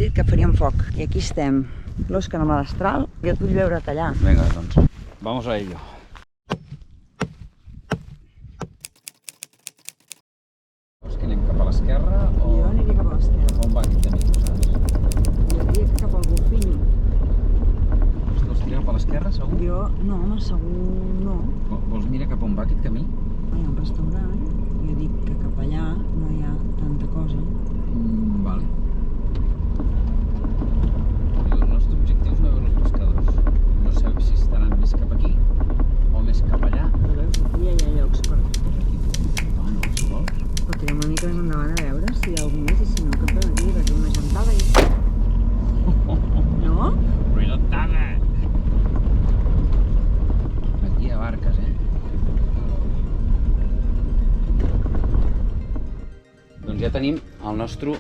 dit que faríem foc. I aquí estem, l'Òscar amb l'Astral. Jo et vull veure tallar. Vinga, doncs, vamos a ello. Vols que anem cap a l'esquerra o... Jo aniré cap a l'esquerra. On va aquest camí, tu saps? Jo diria que cap al Golfinho. Els dos tireu per l'esquerra, segur? Jo, no, home, segur no. Vols mirar cap on va aquest camí? Hi ha un restaurant. Jo dic que cap allà no hi ha tanta cosa. Vale. El nostre objectiu és anar a veure els pescadors. No sé si estaran més cap aquí o més cap allà. Però veus, aquí ja hi ha llocs per... No, si vols. Però tirem una mica més endavant a veure si hi ha algú més i si no, que fem aquí, perquè una gentada i... No? Ruïdotada! Aquí hi ha barques, Doncs ja tenim el nostre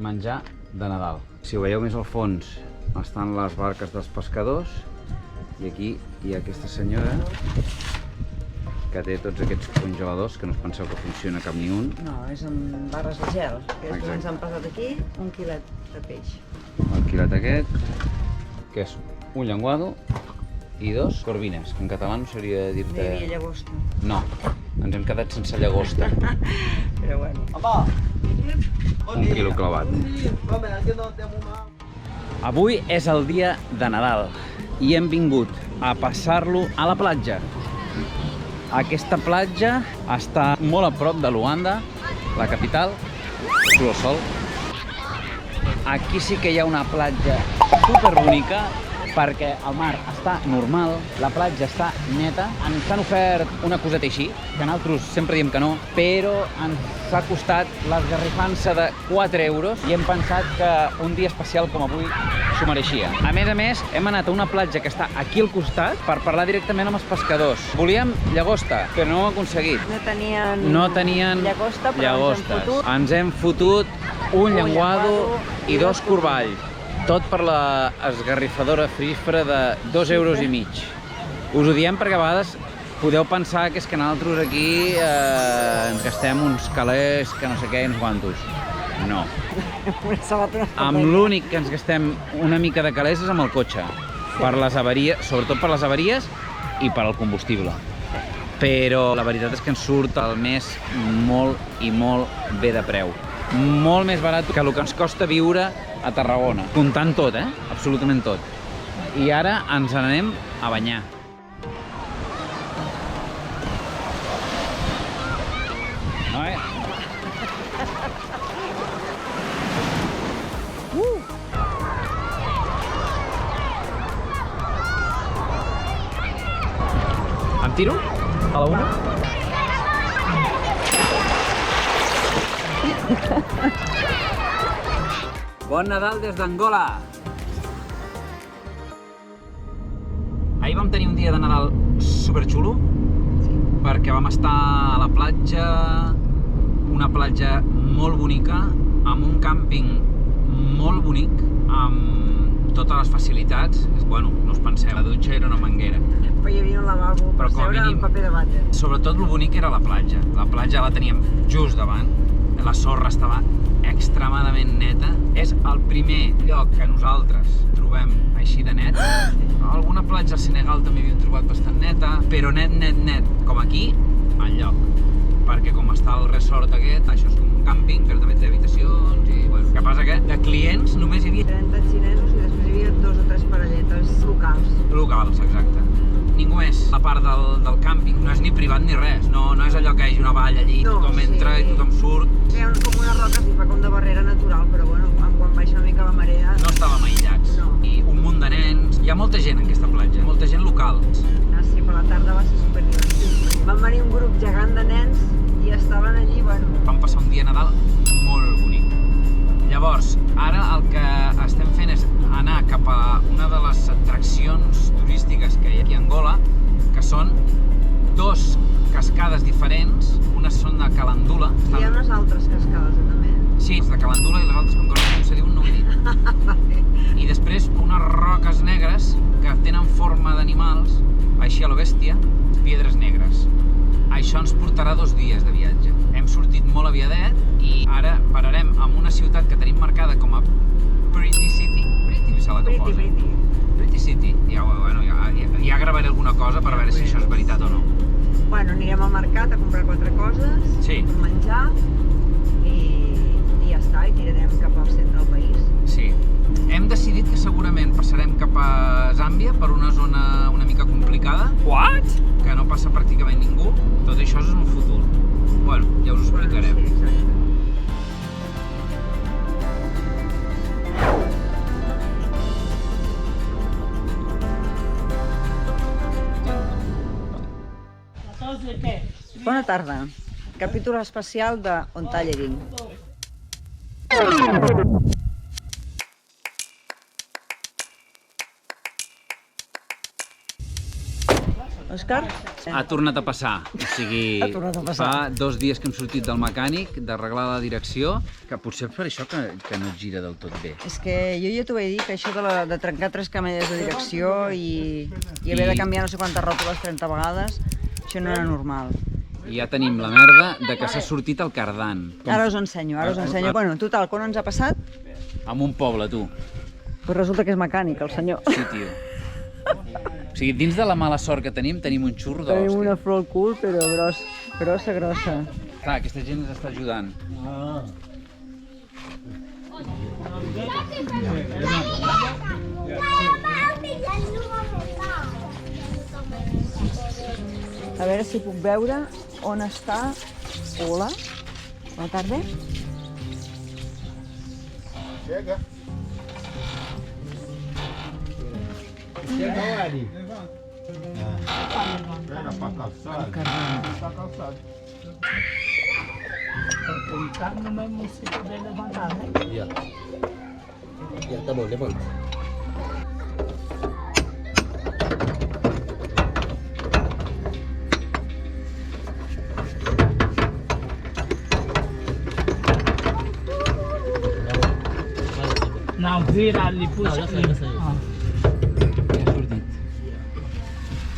menjar de Nadal. Si ho veieu més al fons estan les barques dels pescadors i aquí hi ha aquesta senyora que té tots aquests congeladors que no us penseu que funciona cap ni un. No, és amb barres de gel, que Exacte. ens han passat aquí 1 quilet de peix. El quilet aquest, que és un llenguado i 2 corvines, que en català no seria No hi dir-te... havia llagosta. No, ens hem quedat sense llagosta. Però bueno. Un quilo clavat. Avui és el dia de Nadal i hem vingut a passar-lo a la platja. Aquesta platja està molt a prop de Luanda, la capital, Sol. Aquí sí que hi ha una platja superbonica perquè el mar està normal, la platja està neta. Ens han ofert una coseta així, que nosaltres sempre diem que no, però ens ha costat l'esgarrifança de 4 euros i hem pensat que un dia especial com avui s'ho mereixia. A més, hem anat a una platja que està aquí al costat per parlar directament amb els pescadors. Volíem llagosta, però no ho hem aconseguit. No tenien llagosta, però ens hem fotut un llenguado i 2 corballs. Tot per la esgarrifadora frífera de 2,5 euros. Us ho diem perquè a vegades podeu pensar que és que nosaltres aquí ens gastem uns calés que no sé què i uns quantos. No. Amb l'únic que ens gastem una mica de calés és amb el cotxe. Per les avaries, sobretot per les avaries i per al combustible. Però la veritat és que ens surt el mes molt i molt bé de preu. Molt més barat que el que ens costa viure a Tarragona. Comptant tot, absolutament tot. I ara ens n'anem a banyar. Em tiro? A la una? Bon Nadal des d'Angola! Ahir vam tenir un dia de Nadal superxulo, perquè vam estar a la platja, una platja molt bonica, amb un càmping molt bonic, amb totes les facilitats. Bueno, no us penseu, la dutxa era una manguera. Però hi havia un lavabo per seure amb paper de vàter. Sobretot el bonic era la platja. La platja la teníem just davant, la sorra estava extremadament neta. És el primer lloc que nosaltres trobem així de net. Alguna platja al Senegal també havíem trobat bastant neta, però net, com aquí, enlloc. Perquè com està el resort aquest, això és com un càmping, però també té habitacions i... Bueno, el que passa que de clients només hi havia 30 xinesos i després hi havia 2 o 3 parelletes locals. Locals, exacte. Ningú més. La part del càmping no és ni privat ni res. No és allò que hi hagi una valla allí, tothom entra i tothom surt. Hi ha com una roca que fa com de barrera natural, però bueno, quan baixa una mica la marea... No estàvem aïllats. I un munt de nens. Hi ha molta gent en aquesta platja, molta gent local. Ah, sí, per la tarda va ser superdivertit. Van venir un grup gegant de nens i estaven allí, bueno... Vam passar un dia Nadal molt bonic. Llavors, ara el que estem fent és anar cap a una de les atraccions turístiques que hi ha aquí a Angola, que són 2 cascades diferents. Unes són de Calandula. Hi ha unes altres cascades, també. Sí, de Calandula i les altres, com que no sé dir un, no ho he dit. I després unes roques negres que tenen forma d'animals, així a lo bèstia, piedres negres. Això ens portarà 2 dies de viatge. Hem hem sortit molt aviadet i ara pararem en una ciutat que tenim marcada com a Pretty City. Pretty, la que posa. Pretty City. Ja gravaré alguna cosa per veure si això és veritat o no. Bueno, anirem al mercat a comprar 4 coses Sí. per menjar i ja està, i tirarem cap al centre del país. Sí. Hem decidit que segurament passarem cap a Zàmbia per una zona una mica complicada. What? Que no passa pràcticament ningú. Tot això és en el futur. Bueno, ja us ho explicarem. Sí, exacte. Bona tarda. Capítol especial de On Tallerin. Òscar? Ha tornat a passar, o sigui, Ha tornat a passar. fa 2 dies que hem sortit del mecànic, d'arreglar la direcció, que potser per això que no et gira del tot bé. És que jo ja t'ho vaig dir, que això de trencar 3 camelles de direcció i haver de canviar no sé quantes ròtules 30 vegades, això no era normal. I ja tenim la merda de que s'ha sortit el cardan. Ara us ho ensenyo, Bueno, total, quan ens ha passat? En un poble, tu. Pues resulta que és mecànic, el senyor. Sí, tio. O sigui, dins de la mala sort que tenim un xurro de Tenim l'hòstia. una flor al cul, però grossa. Clar, aquesta gent ens està ajudant. A veure si puc veure on està... Hola, bona tarda. Chega. Chega, Ari. Era pra calçado. Pra calçado. Tá no mesmo sítio bem levantado, né? Já tá bom, levanta. Não, vira ali, puxa aqui. Ja ha sortit.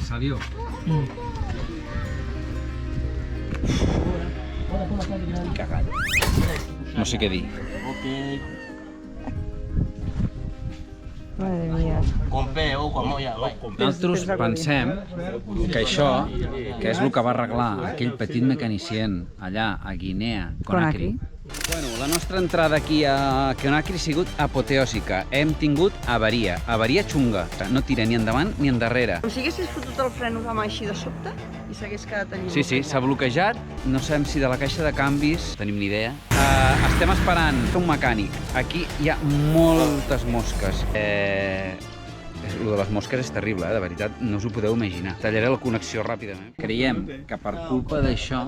Salió. Cagat. No sé què dir. Madre mia. Com pé ou com a mão, já, vai. Nosaltres pensem que això, que és el que va arreglar aquell petit mecanicient allà a Guinea, Conakry. Bueno, la nostra entrada aquí a Conakry ha sigut apoteòsica. Hem tingut avaria xunga. No tira ni endavant ni endarrere. Com si haguessis fotut el fren amb així de sobte i s'hagués quedat en Sí, s'ha bloquejat. No sabem si de la caixa de canvis, tenim ni idea. Estem esperant un mecànic. Aquí hi ha moltes mosques. Lo de les mosques és terrible, de veritat, no us ho podeu imaginar. Tallaré la connexió ràpidament. Creiem que per culpa d'això...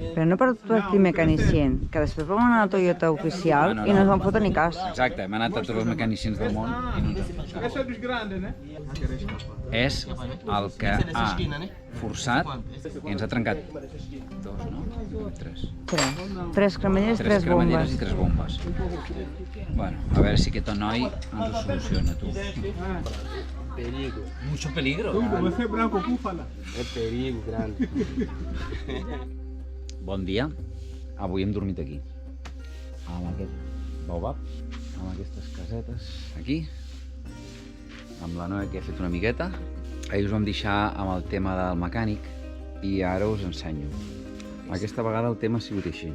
Però no per tot aquí mecanicient, que després vam anar a la Toyota oficial i no ens van fotre ni cas. Exacte, hem anat a tots els mecanicients del món i no ens han És el que ha forçat i ens ha trencat 2, no? 3. 3 cremallers, 3 cremalleres bombes. i 3 bombes. Bueno, a veure si aquest noi ens ho soluciona, tu. Perigo. Mucho peligro. Você é branco, búfala. É perigo grande. Bon dia. Avui hem dormit aquí. Amb aquest baobab, amb aquestes casetes aquí, amb la noia que he fet una miqueta. Ahir us vam deixar amb el tema del mecànic i ara us ensenyo. Aquesta vegada el tema ha sigut així.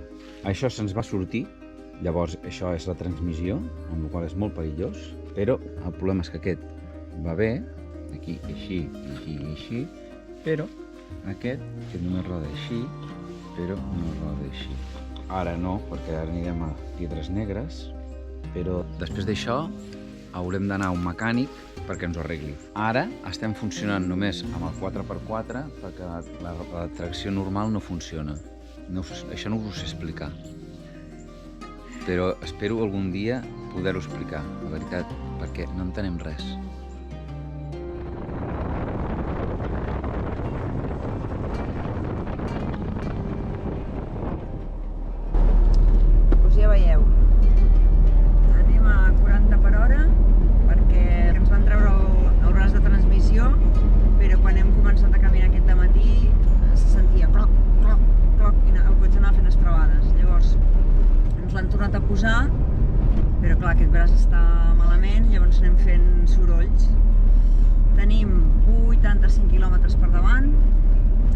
Això se'ns va sortir, llavors això és la transmissió, amb la qual és molt perillós, però el problema és que aquest va bé, aquí així, aquí així, però aquest només roda així, però no roda així. Ara no, perquè ara anirem a Piedres Negres, però després d'això haurem d'anar a un mecànic perquè ens ho arregli. Ara estem funcionant només amb el 4x4 perquè la tracció normal no funciona. Això no us ho sé explicar. Però espero algun dia poder-ho explicar, la veritat, perquè no entenem res. Doncs ja veieu, anem a 40 per hora perquè ens van treure el braç de transmissió, però quan hem començat a caminar aquest dematí se sentia cloc, cloc, cloc, i el cotxe anava fent tornat a posar, però clar, aquest braç està malament, llavors anem fent sorolls. Tenim 85 quilòmetres per davant,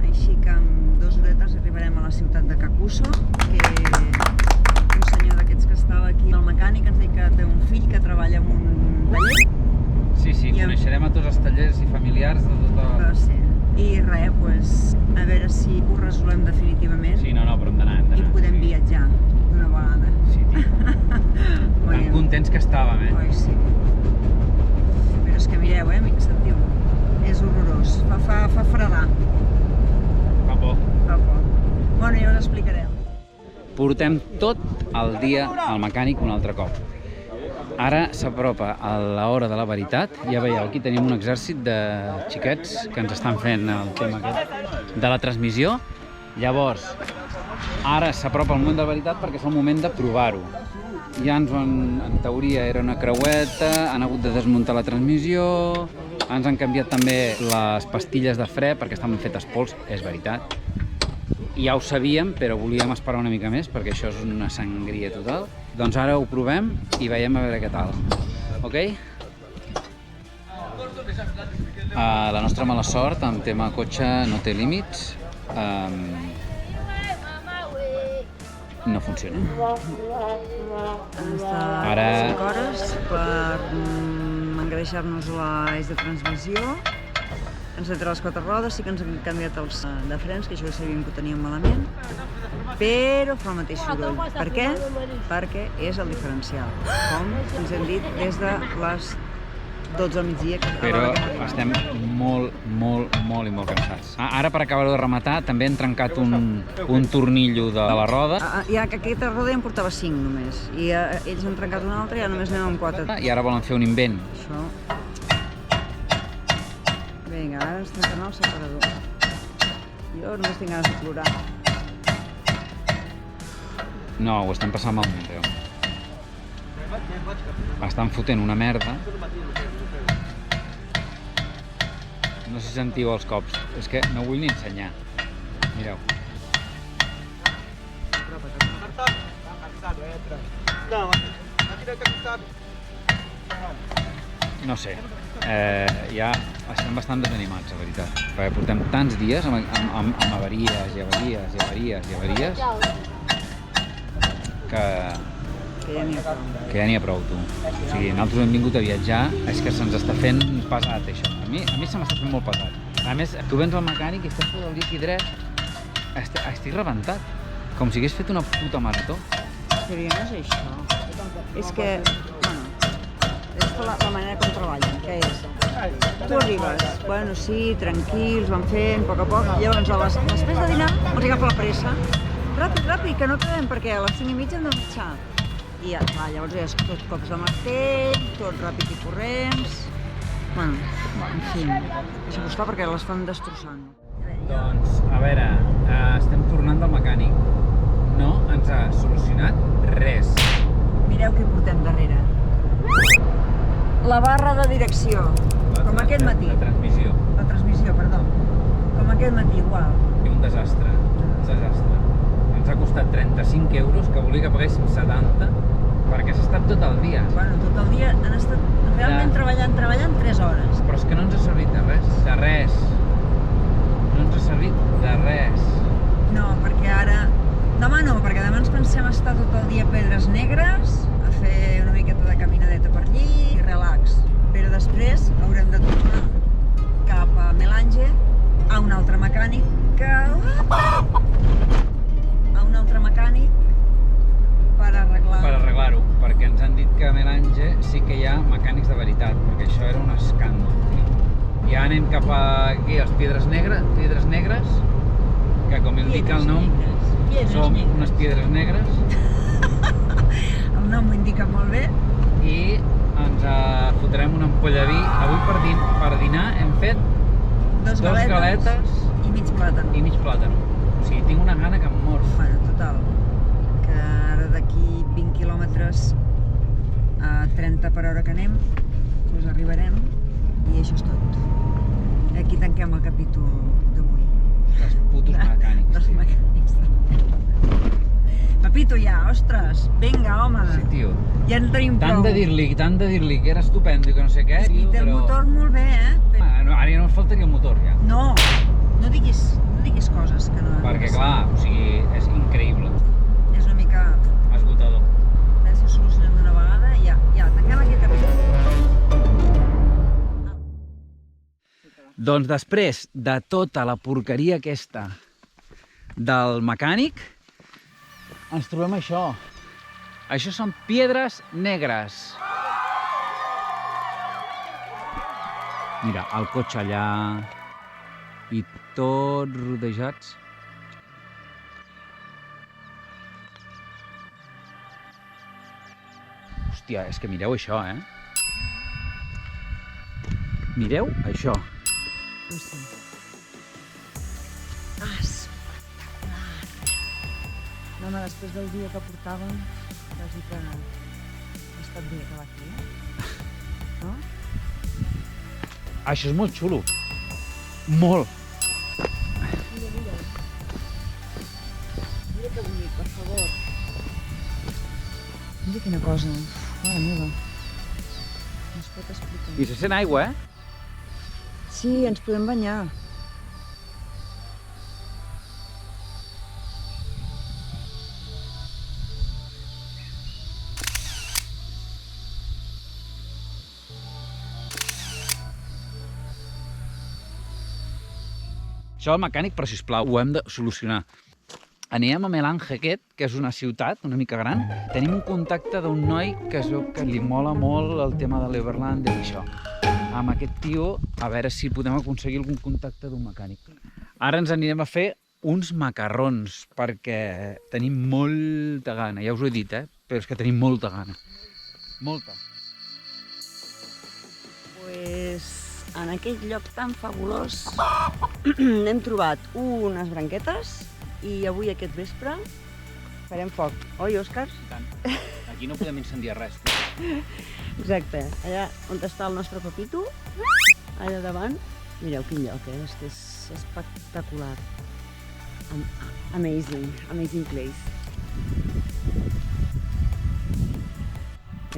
així que en 2 horetes arribarem a la ciutat de Kakuso, que un senyor d'aquests que estava aquí, el mecànic, ens diu que té un fill que treballa en un taller. Sí, coneixerem a tots els tallers i familiars de tota... I res, doncs, a veure si ho resolem definitivament. Sí, no, però hem d'anar. I podem viatjar d'una vegada. Sí, tio. Tan contents que estàvem, Oi, sí. Però és que mireu, amics, sentiu? És horrorós. Fa fredar. Fa por. Fa por. Bueno, ja us explicarem. Portem tot el dia al mecànic un altre cop. Ara s'apropa a l'hora de la veritat. Ja veieu, aquí tenim un exèrcit de xiquets que ens estan fent el tema aquest de la transmissió. Llavors, ara s'apropa el moment de la veritat perquè és el moment de provar-ho. Ja en teoria era una creueta, han hagut de desmuntar la transmissió, ens han canviat també les pastilles de fre perquè estaven fetes pols, és veritat. Ja ho sabíem, però volíem esperar una mica més perquè això és una sangria total. Doncs ara ho provem i veiem a veure què tal. Ok? La nostra mala sort en tema cotxe no té límits. No funciona. Han estat Ara... 5 hores per engreixar-nos l'eix de transmissió. Ens han tret les 4 rodes, sí que ens han canviat els de frens, que això ja sabíem que ho teníem malament, però fa el mateix soroll. Per què? Perquè és el diferencial, com ens hem dit des de les 12 del migdia. Però estem molt cansats. Ara, per acabar-ho de rematar, també hem trencat un tornillo de la roda. Ja que aquesta roda ja en portava 5 només, i ells han trencat una altra i ja només anem amb 4. I ara volen fer un invent. Això... Vinga, ara ens trencant el separador. Jo només tinc ganes de plorar. No, ho estem passant malament, veu. Estan fotent una merda. No sé si sentiu els cops. És que no vull ni ensenyar. Mireu. No sé. Ja estem bastant desanimats, la veritat. Perquè portem tants dies amb avaries i avaries i avaries i avaries que ja n'hi ha prou, tu. O sigui, nosaltres hem vingut a viatjar, és que se'ns està fent pesat, això. A mi se m'està fent molt pesat. A més, tu vens al mecànic i estàs tot el dia aquí dret, estic rebentat, com si hagués fet una puta marató. Però no és això. És que, bueno, és la manera com treballen, que és... Tu arribes, bueno, sí, tranquils, van fent, a poc a poc, llavors després de dinar els agafa la pressa. Ràpid, que no acabem, perquè a les 5:30 hem de marxar. I ja, clar, llavors ja és tot cops de martell, tot ràpid i corrents... Bueno, en fi, deixa-ho estar perquè les fan destrossant. Doncs, a veure, estem tornant del mecànic. No ens ha solucionat res. Mireu què portem darrere. La barra de direcció, com aquest matí. La transmissió. La transmissió, perdó. Com aquest matí, igual. Un desastre, Ens ha costat 35 euros, que volia que paguéssim 70, perquè s'ha estat tot el dia. Bueno, tot el dia han estat realment treballant 3 hores. Però és que no ens ha servit de res. De res. No ens ha servit de res. No, perquè ara... Demà no, perquè demà ens pensem estar tot el dia a Pedres Negres, a fer una miqueta de caminadeta per allí i relax. Però després haurem de tornar cap a Melange, a un altre mecànic per arreglar-ho, perquè ens han dit que a Melange sí que hi ha mecànics de veritat, perquè això era un escàndol, tio. Ja anem cap a aquí, als Piedres Negres, que com indica el nom, som unes piedres negres. El nom ho indica molt bé. I ens fotrem una ampolla de vi. Avui per dinar hem fet dos galetes i mig plàtan. O sigui, tinc una gana que em mors. Bueno, total, que ara d'aquí 20 quilòmetres a 30 per hora que anem, doncs arribarem i això és tot. Aquí tanquem el capítol d'avui. Els putos mecànics. Els mecànics. Papi, Papito ja, ostres. Vinga, home. Sí, tio. Ja en tenim prou. Tant de dir-li que era estupendo i que no sé què, I tio, té el però... motor molt bé, Ara ja no ens faltaria el motor, ja. No, no diguis coses que no... Perquè, clar, o sigui, és increïble. És una mica... Esgotador. A veure si ho solucionem d'una vegada i ja, tanquem aquí el capítol. Doncs després de tota la porqueria aquesta del mecànic, ens trobem això. Això són piedres negres. Mira, el cotxe allà i tots rodejats. Hòstia, és que mireu això, Mireu això. Espectacular. No, home, després del dia que portàvem, quasi que ha estat bé acabar aquí, no? Això és molt xulo. Molt. Mira. Mira que bonic, per favor. Mira quina cosa. Mare meva. No es pot explicar. I se sent aigua, Sí, ens podem banyar. Això el mecànic, però sisplau, ho hem de solucionar. Anirem a Melange aquest, que és una ciutat una mica gran. Tenim un contacte d'un noi que es veu que li mola molt el tema de l'Everland i això. Amb aquest tio, a veure si podem aconseguir algun contacte d'un mecànic. Ara ens anirem a fer uns macarrons, perquè tenim molta gana. Ja us ho he dit, però és que tenim molta gana. Molta. Pues en aquell lloc tan fabulós n'hem trobat unes branquetes i avui aquest vespre farem foc. Oi, Òscar? I tant. Aquí no podem incendiar res. Exacte. Allà on està el nostre Papito, allà davant. Mireu quin lloc, és que és espectacular. Amazing place.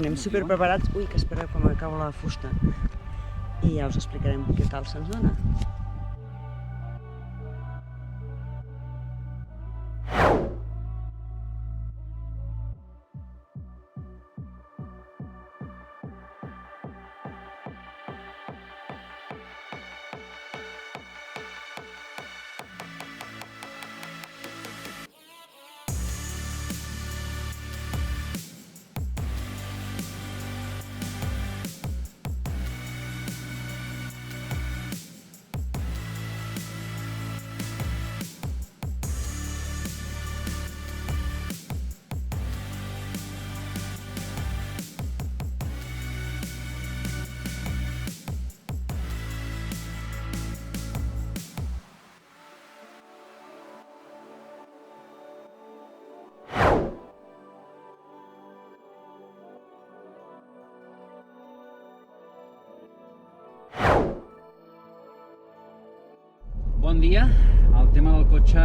Anem super preparats. Ui, que espereu que m'acabo la fusta. I ja us explicarem què tal se'ns dona. Bon dia. El tema del cotxe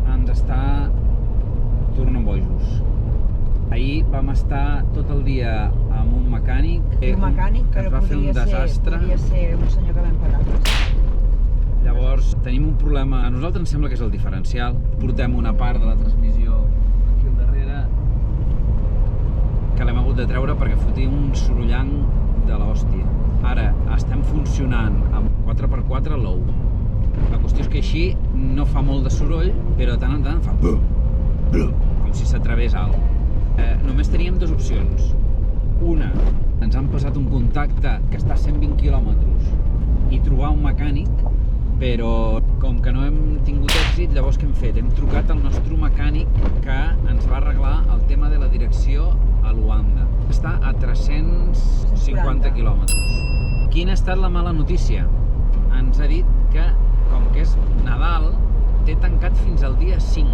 ens està tornant bojos. Ahir vam estar tot el dia amb un mecànic. Un mecànic, que ens però va fer un desastre. podria ser un senyor que vam pagar. Llavors tenim un problema, a nosaltres ens sembla que és el diferencial. Portem una part de la transmissió aquí al darrere que l'hem hagut de treure perquè fotia un sorollant de l'hòstia. Ara estem funcionant amb 4x4 low. La qüestió és que així no fa molt de soroll, però de tant en tant fa com si s'através alt. Només teníem dues opcions. Una, ens han passat un contacte que està a 120 quilòmetres i trobar un mecànic, però com que no hem tingut èxit, llavors què hem fet? Hem trucat al nostre mecànic que ens va arreglar el tema de la direcció a Luanda. Està a 350 quilòmetres. Quina ha estat la mala notícia? Ens ha dit que, com que és Nadal, té tancat fins al dia 5.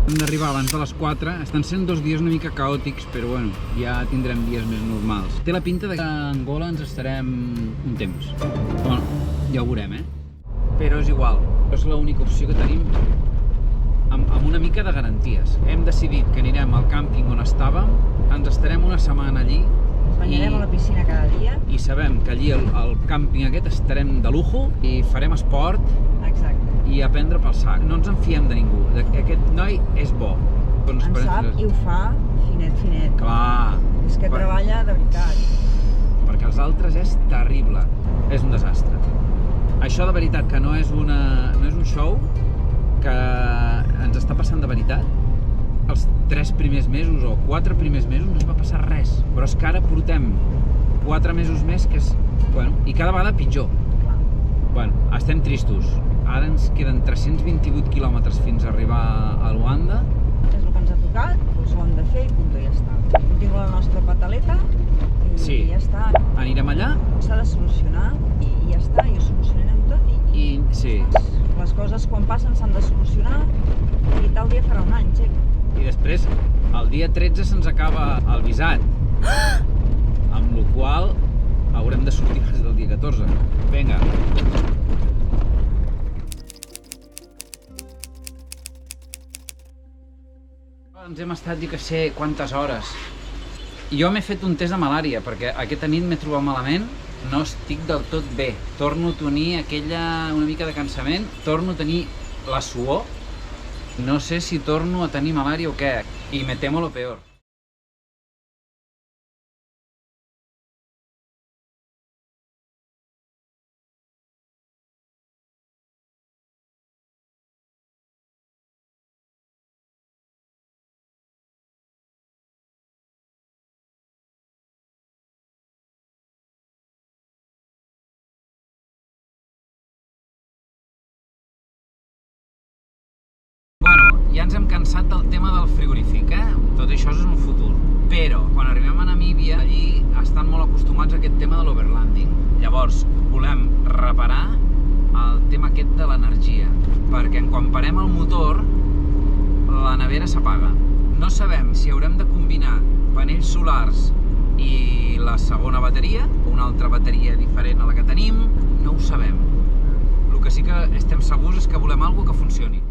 Hem d'arribar abans de les 4. Estan sent 2 dies una mica caòtics, però bueno, ja tindrem dies més normals. Té la pinta que a Angola ens estarem un temps. Bueno, ja ho veurem, Però és igual. És l'única opció que tenim amb una mica mica de garanties. Hem decidit que anirem al càmping on estàvem, ens estarem una setmana allí. Banyarem a la piscina cada dia. I sabem que allí al càmping aquest estarem de lujo i farem esport. Exacte. I a prendre pel sac. No ens en fiem de ningú. Aquest noi és bo. En sap i ho fa finet. Clar. És que treballa de veritat. Perquè els altres és terrible. És un desastre. Això de veritat que no és un show, que ens està passant de veritat. Els 3 primers mesos o 4 primers mesos no es va passar res. Però és que ara portem 4 mesos més que és... Bueno, i cada vegada pitjor. Bueno, estem tristos. Ara ens queden 328 quilòmetres fins a arribar a Luanda. És el que ens ha tocat, doncs ho hem de fer i punt, ja està. Tinc la nostra pataleta i ja està. Anirem allà. S'ha de solucionar i ja està, i ho solucionarem tot sí. Les coses quan passen s'han de solucionar i tal dia farà un any, xec. I després, el dia 13 se'ns acaba el visat, amb la qual haurem de sortir des del dia 14. Vinga. Ens hem estat, dic que sé, quantes hores. Jo m'he fet un test de malària, perquè aquesta nit m'he trobat malament, no estic del tot bé. Torno a tenir una mica de cansament, torno a tenir la suor. No sé si torno a tenir malària o què, i me temo lo peor. Ja ens hem cansat del tema del frigorífic, Tot això és en el futur. Però, quan arribem a Namíbia, allí estan molt acostumats a aquest tema de l'overlanding. Llavors, volem reparar el tema aquest de l'energia, perquè quan parem el motor, la nevera s'apaga. No sabem si haurem de combinar panells solars i la segona bateria, o una altra bateria diferent a la que tenim, no ho sabem. El que sí que estem segurs és que volem alguna que funcioni.